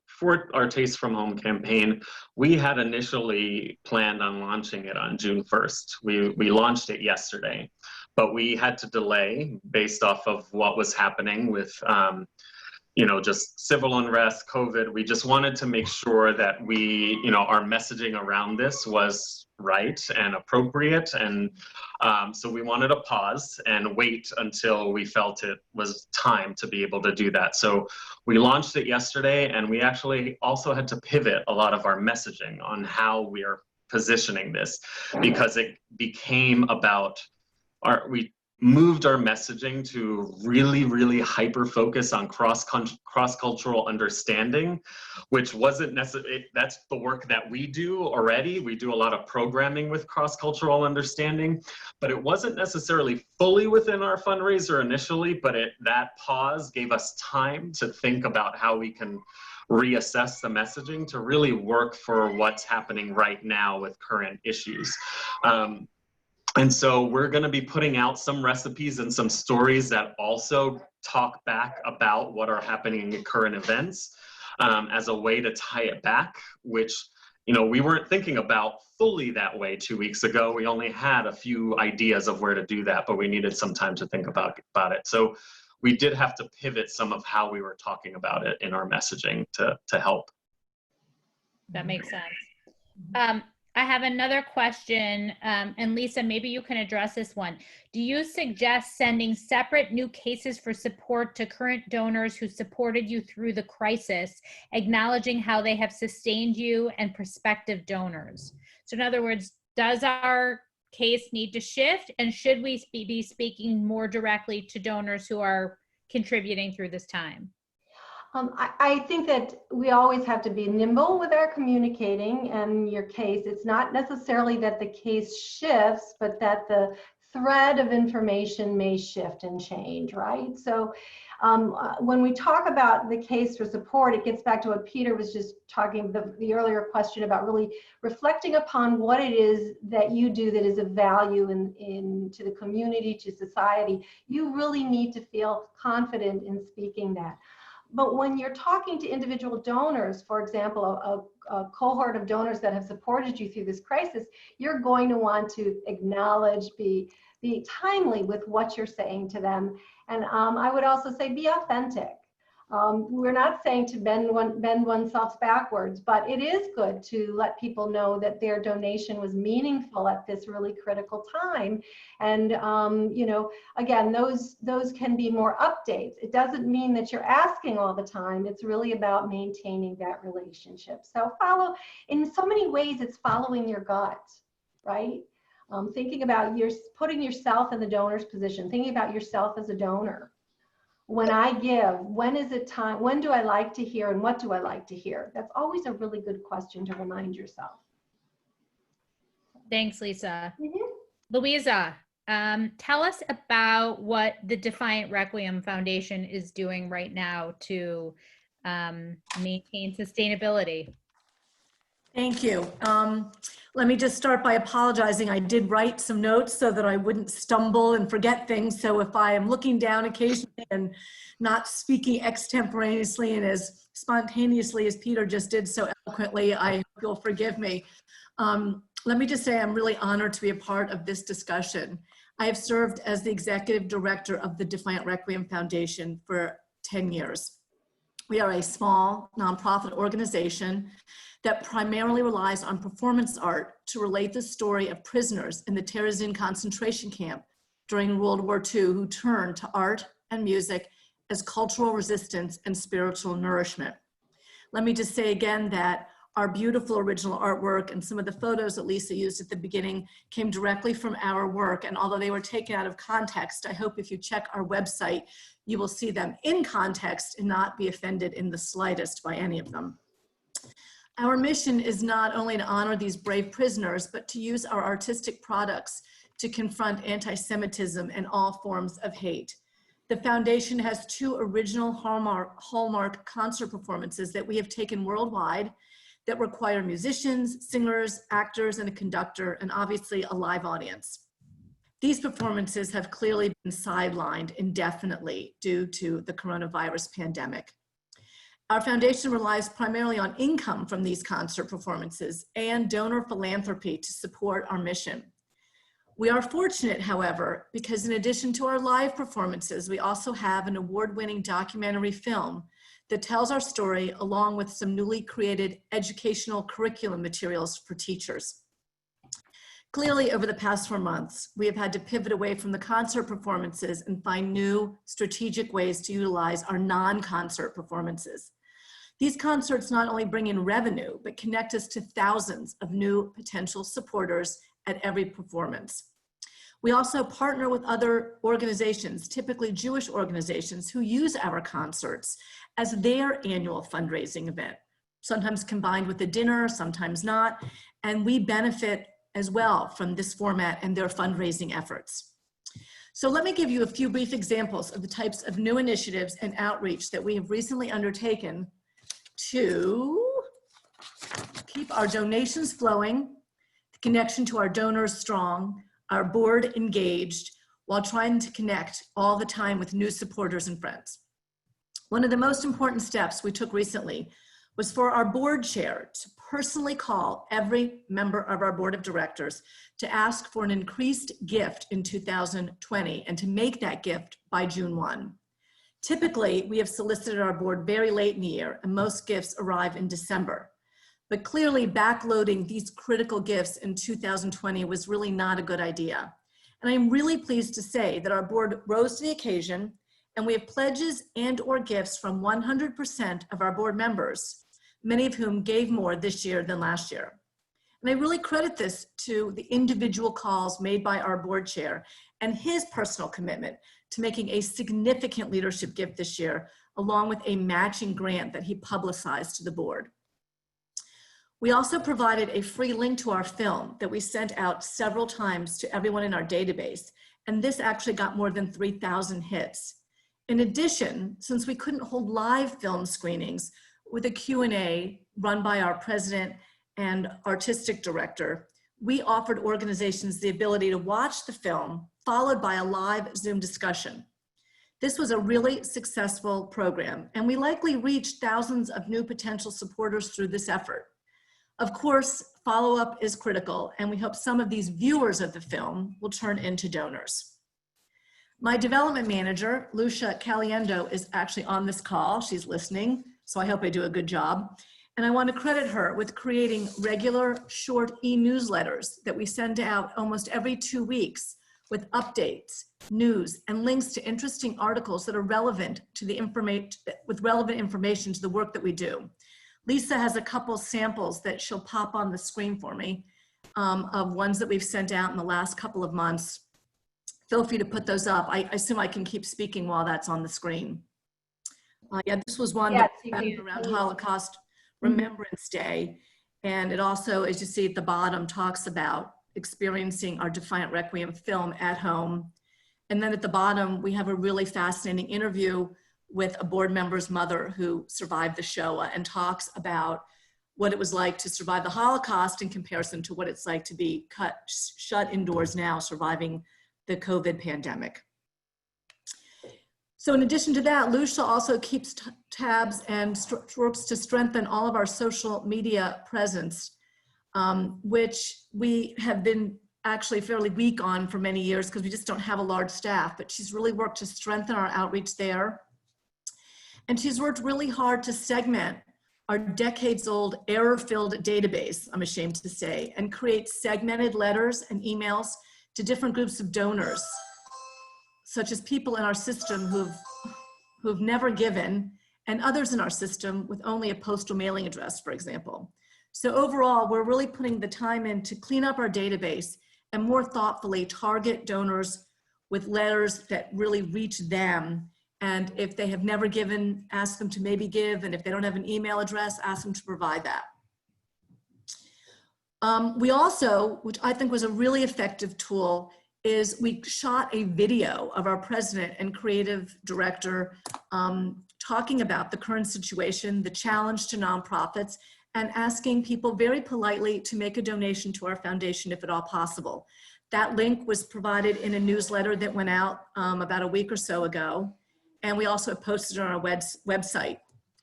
for our Taste from Home campaign, we had initially planned on launching it on June 1st. We launched it yesterday, but we had to delay based off of what was happening with, just civil unrest, COVID. We just wanted to make sure that our messaging around this was right and appropriate. And so we wanted to pause and wait until we felt it was time to be able to do that. So we launched it yesterday, and we actually also had to pivot a lot of our messaging on how we are positioning this, because it became about we moved our messaging to really, really hyper focus on cross-cultural understanding, which wasn't necessarily, that's the work that we do already. We do a lot of programming with cross-cultural understanding, but it wasn't necessarily fully within our fundraiser initially, but that pause gave us time to think about how we can reassess the messaging to really work for what's happening right now with current issues. And so we're going to be putting out some recipes and some stories that also talk back about what are happening in current events as a way to tie it back, which, we weren't thinking about fully that way 2 weeks ago. We only had a few ideas of where to do that, but we needed some time to think about it. So we did have to pivot some of how we were talking about it in our messaging to help. That makes sense. I have another question, and Lisa, maybe you can address this one. Do you suggest sending separate new cases for support to current donors who supported you through the crisis, acknowledging how they have sustained you and prospective donors? So in other words, does our case need to shift? And should we be speaking more directly to donors who are contributing through this time? I think that we always have to be nimble with our communicating and your case. It's not necessarily that the case shifts, but that the thread of information may shift and change, right? So when we talk about the case for support, it gets back to what Peter was just talking, the earlier question about really reflecting upon what it is that you do that is of value to the community, to society. You really need to feel confident in speaking that. But when you're talking to individual donors, for example, a cohort of donors that have supported you through this crisis, you're going to want to acknowledge, be timely with what you're saying to them. And I would also say be authentic. We're not saying to bend oneself backwards, but it is good to let people know that their donation was meaningful at this really critical time. And you know, again, those can be more updates. It doesn't mean that you're asking all the time. It's really about maintaining that relationship. So follow, in so many ways, it's following your gut, right? Thinking about putting yourself in the donor's position, thinking about yourself as a donor. When I give, when is it time? When do I like to hear and what do I like to hear? That's always a really good question to remind yourself. Thanks, Lisa. Louisa, tell us about what the Defiant Requiem Foundation is doing right now to maintain sustainability. Thank you. Let me just start by apologizing. I did write some notes so that I wouldn't stumble and forget things. So if I am looking down occasionally and not speaking extemporaneously and as spontaneously as Peter just did so eloquently, I hope you'll forgive me. Let me just say I'm really honored to be a part of this discussion. I have served as the executive director of the Defiant Requiem Foundation for 10 years. We are a small nonprofit organization that primarily relies on performance art to relate the story of prisoners in the Terezin concentration camp during World War II who turned to art and music as cultural resistance and spiritual nourishment. Let me just say again that our beautiful original artwork and some of the photos that Lisa used at the beginning came directly from our work. And although they were taken out of context, I hope if you check our website, you will see them in context and not be offended in the slightest by any of them. Our mission is not only to honor these brave prisoners, but to use our artistic products to confront anti-Semitism and all forms of hate. The foundation has 2 original Hallmark concert performances that we have taken worldwide that require musicians, singers, actors, and a conductor, and obviously a live audience. These performances have clearly been sidelined indefinitely due to the coronavirus pandemic. Our foundation relies primarily on income from these concert performances and donor philanthropy to support our mission. We are fortunate, however, because in addition to our live performances, we also have an award-winning documentary film that tells our story along with some newly created educational curriculum materials for teachers. Clearly, over the past 4 months, we have had to pivot away from the concert performances and find new strategic ways to utilize our non-concert performances. These concerts not only bring in revenue, but connect us to thousands of new potential supporters at every performance. We also partner with other organizations, typically Jewish organizations, who use our concerts as their annual fundraising event, sometimes combined with a dinner, sometimes not, and we benefit as well from this format and their fundraising efforts. So let me give you a few brief examples of the types of new initiatives and outreach that we have recently undertaken to keep our donations flowing, the connection to our donors strong, our board engaged, while trying to connect all the time with new supporters and friends. One of the most important steps we took recently was for our board chair to personally call every member of our board of directors to ask for an increased gift in 2020 and to make that gift by June 1. Typically, we have solicited our board very late in the year and most gifts arrive in December. But clearly backloading these critical gifts in 2020 was really not a good idea. And I'm really pleased to say that our board rose to the occasion and we have pledges and/or gifts from 100% of our board members, many of whom gave more this year than last year. And I really credit this to the individual calls made by our board chair and his personal commitment to making a significant leadership gift this year, along with a matching grant that he publicized to the board. We also provided a free link to our film that we sent out several times to everyone in our database, and this actually got more than 3,000 hits. In addition, since we couldn't hold live film screenings with a Q&A run by our president and artistic director, we offered organizations the ability to watch the film followed by a live Zoom discussion. This was a really successful program, and we likely reached thousands of new potential supporters through this effort. Of course, follow-up is critical, and we hope some of these viewers of the film will turn into donors. My development manager, Lucia Caliendo, is actually on this call. She's listening, so I hope I do a good job. And I want to credit her with creating regular short e-newsletters that we send out almost every 2 weeks with updates, news, and links to interesting articles that are relevant to the relevant information to the work that we do. Lisa has a couple samples that she'll pop on the screen for me of ones that we've sent out in the last couple of months. Feel free to put those up. I assume I can keep speaking while that's on the screen. Yeah, this was one that around Holocaust Remembrance Day. And it also, as you see at the bottom, talks about experiencing our Defiant Requiem film at home. And then at the bottom, we have a really fascinating interview with a board member's mother who survived the Shoah and talks about what it was like to survive the Holocaust in comparison to what it's like to be shut indoors now, surviving the COVID pandemic. So in addition to that, Lucia also keeps tabs and works to strengthen all of our social media presence, which we have been actually fairly weak on for many years because we just don't have a large staff, but she's really worked to strengthen our outreach there. And she's worked really hard to segment our decades-old error-filled database, I'm ashamed to say, and create segmented letters and emails to different groups of donors, such as people in our system who've never given, and others in our system with only a postal mailing address, for example. So overall, we're really putting the time in to clean up our database and more thoughtfully target donors with letters that really reach them. And if they have never given, ask them to maybe give. And if they don't have an email address, ask them to provide that. We also, which I think was a really effective tool, is we shot a video of our president and creative director talking about the current situation, the challenge to nonprofits, and asking people very politely to make a donation to our foundation if at all possible. That link was provided in a newsletter that went out about a week or so ago. And we also posted it on our website.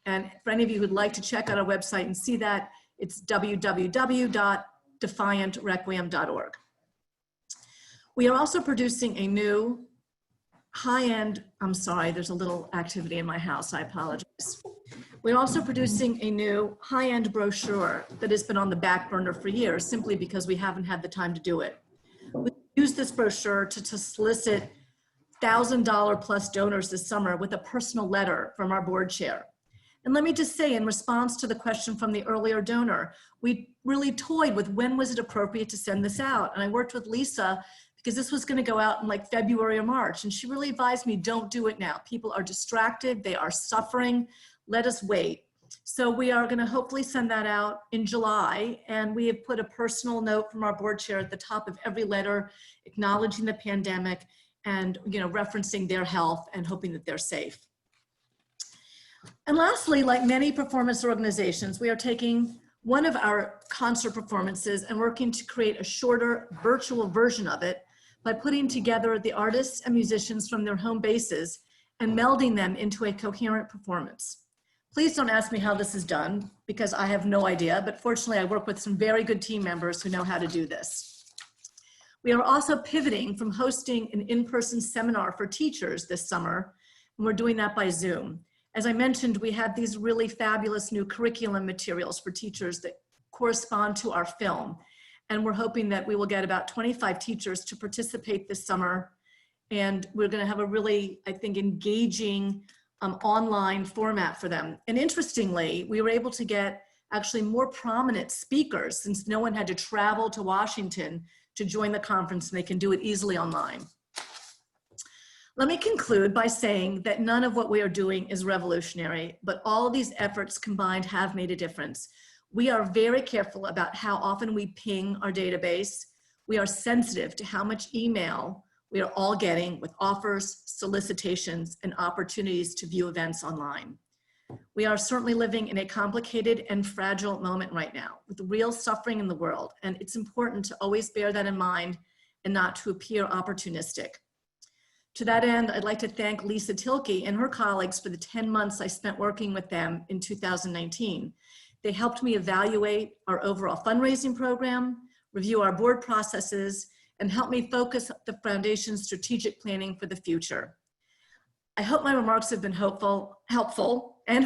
And for any of you who'd like to check out our website and see that, it's www.defiantrequiem.org. We are also producing a new high-end, I'm sorry, there's a little activity in my house, I apologize. We're also producing a new high-end brochure that has been on the back burner for years, simply because we haven't had the time to do it. We use this brochure to solicit $1,000 plus donors this summer with a personal letter from our board chair. And let me just say, in response to the question from the earlier donor, we really toyed with when was it appropriate to send this out. And I worked with Lisa because this was going to go out in like February or March. And she really advised me, don't do it now. People are distracted. They are suffering. Let us wait. So we are going to hopefully send that out in July. And we have put a personal note from our board chair at the top of every letter, acknowledging the pandemic and referencing their health and hoping that they're safe. And lastly, like many performance organizations, we are taking one of our concert performances and working to create a shorter virtual version of it by putting together the artists and musicians from their home bases and melding them into a coherent performance. Please don't ask me how this is done because I have no idea, but fortunately I work with some very good team members who know how to do this. We are also pivoting from hosting an in-person seminar for teachers this summer, and we're doing that by Zoom. As I mentioned, we have these really fabulous new curriculum materials for teachers that correspond to our film. And we're hoping that we will get about 25 teachers to participate this summer. And we're going to have a really, I think, engaging online format for them. And interestingly, we were able to get actually more prominent speakers, since no one had to travel to Washington to join the conference, and they can do it easily online. Let me conclude by saying that none of what we are doing is revolutionary, but all of these efforts combined have made a difference. We are very careful about how often we ping our database. We are sensitive to how much email we are all getting with offers, solicitations, and opportunities to view events online. We are certainly living in a complicated and fragile moment right now with real suffering in the world, and it's important to always bear that in mind and not to appear opportunistic. To that end, I'd like to thank Lisa Tilke and her colleagues for the 10 months I spent working with them in 2019. They helped me evaluate our overall fundraising program, review our board processes, and help me focus the foundation's strategic planning for the future. I hope my remarks have been helpful, and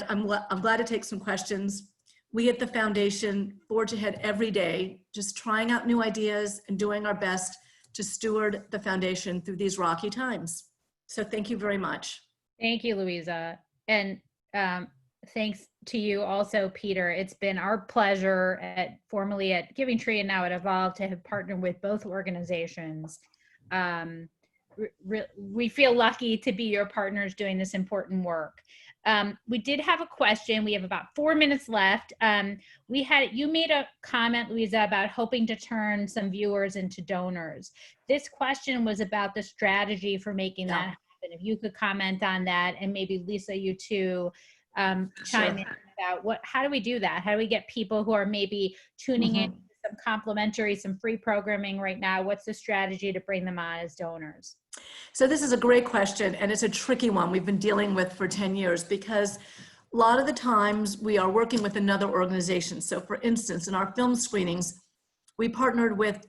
I'm glad to take some questions. We at the foundation forge ahead every day, just trying out new ideas and doing our best to steward the foundation through these rocky times. So thank you very much. Thank you, Louisa. And thanks to you also, Peter. It's been our pleasure formerly at Giving Tree and now at Evolve to have partnered with both organizations. We feel lucky to be your partners doing this important work. We did have a question. We have about 4 minutes left. You made a comment, Louisa, about hoping to turn some viewers into donors. This question was about the strategy for making that happen. If you could comment on that, and maybe Lisa, you too, chime in about how do we do that? How do we get people who are maybe tuning in to some complimentary, some free programming right now? What's the strategy to bring them on as donors? So this is a great question, and it's a tricky one we've been dealing with for 10 years because a lot of the times we are working with another organization. So for instance, in our film screenings, we partnered with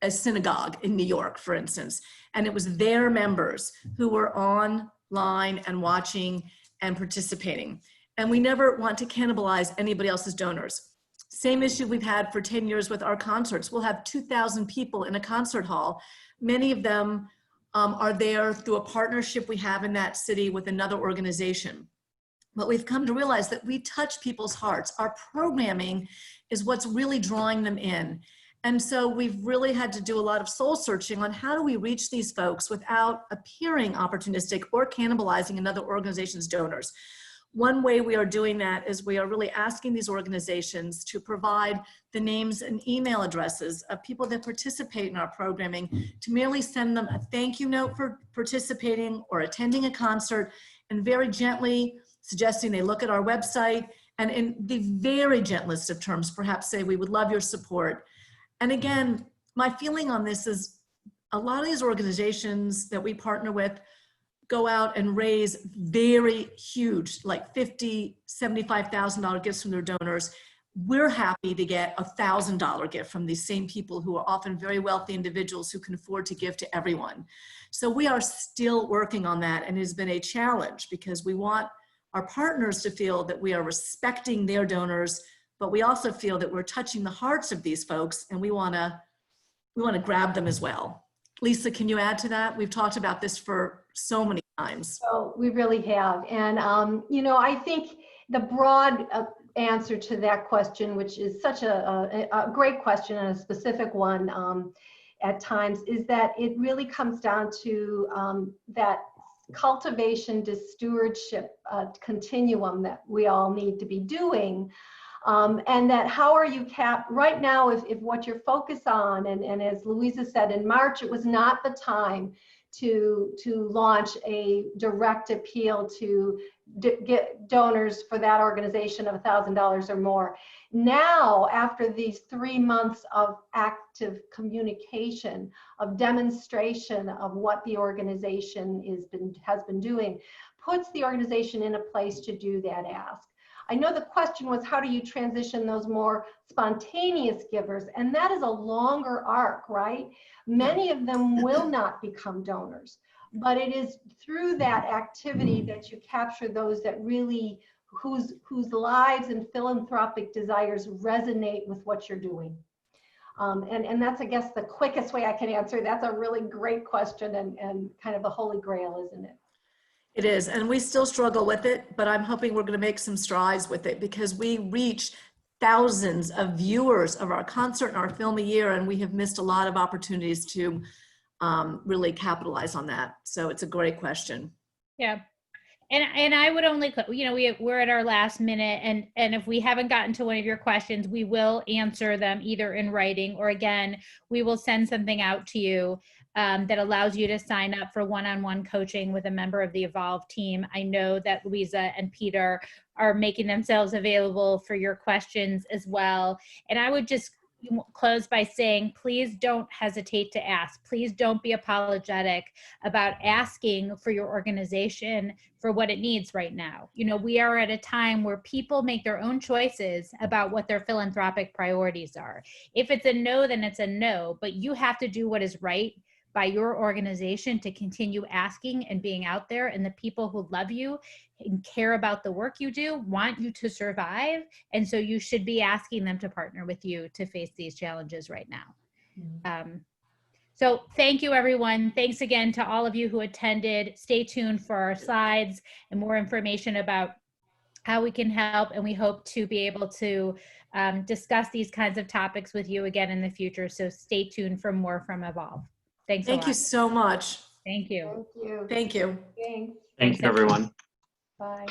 a synagogue in New York, for instance, and it was their members who were online and watching and participating. And we never want to cannibalize anybody else's donors. Same issue we've had for 10 years with our concerts. We'll have 2,000 people in a concert hall. Many of them are there through a partnership we have in that city with another organization. But we've come to realize that we touch people's hearts. Our programming is what's really drawing them in. And so we've really had to do a lot of soul searching on how do we reach these folks without appearing opportunistic or cannibalizing another organization's donors. One way we are doing that is we are really asking these organizations to provide the names and email addresses of people that participate in our programming, to merely send them a thank you note for participating or attending a concert, and very gently suggesting they look at our website, and in the very gentlest of terms, perhaps say, we would love your support. And again, my feeling on this is a lot of these organizations that we partner with go out and raise very huge, like $50,000, $75,000 gifts from their donors. We're happy to get a $1,000 gift from these same people who are often very wealthy individuals who can afford to give to everyone. So we are still working on that, and it has been a challenge because we want our partners to feel that we are respecting their donors, but we also feel that we're touching the hearts of these folks, and we want to grab them as well. Lisa, can you add to that? We've talked about this for so many times. So we really have. And, I think the broad answer to that question, which is such a great question and a specific one at times, is that it really comes down to that cultivation to stewardship continuum that we all need to be doing. And that how are you right now, if what you're focused on, and as Louisa said, in March, it was not the time to launch a direct appeal to get donors for that organization of $1,000 or more. Now, after these 3 months of active communication, of demonstration of what the organization has been doing, puts the organization in a place to do that ask. I know the question was, how do you transition those more spontaneous givers? And that is a longer arc, right? Many of them will not become donors, but it is through that activity that you capture those that really, whose lives and philanthropic desires resonate with what you're doing. And that's, I guess, the quickest way I can answer. That's a really great question and kind of a holy grail, isn't it? It is, and we still struggle with it, but I'm hoping we're going to make some strides with it because we reach thousands of viewers of our concert and our film a year, and we have missed a lot of opportunities to really capitalize on that. So it's a great question. Yeah. And I would only, you know, we're at our last minute, and if we haven't gotten to one of your questions, we will answer them either in writing, or again, we will send something out to you that allows you to sign up for one-on-one coaching with a member of the Evolve team. I know that Louisa and Peter are making themselves available for your questions as well. And I would just close by saying, please don't hesitate to ask. Please don't be apologetic about asking for your organization for what it needs right now. You know, we are at a time where people make their own choices about what their philanthropic priorities are. If it's a no, then it's a no, but you have to do what is right by your organization to continue asking and being out there, and the people who love you and care about the work you do want you to survive. And so you should be asking them to partner with you to face these challenges right now. So thank you, everyone. Thanks again to all of you who attended. Stay tuned for our slides and more information about how we can help. And we hope to be able to discuss these kinds of topics with you again in the future. So stay tuned for more from Evolve. Thanks a lot. Thank you so much. Thank you. Thank you. Thank you. Thanks. Thank you, everyone. Bye.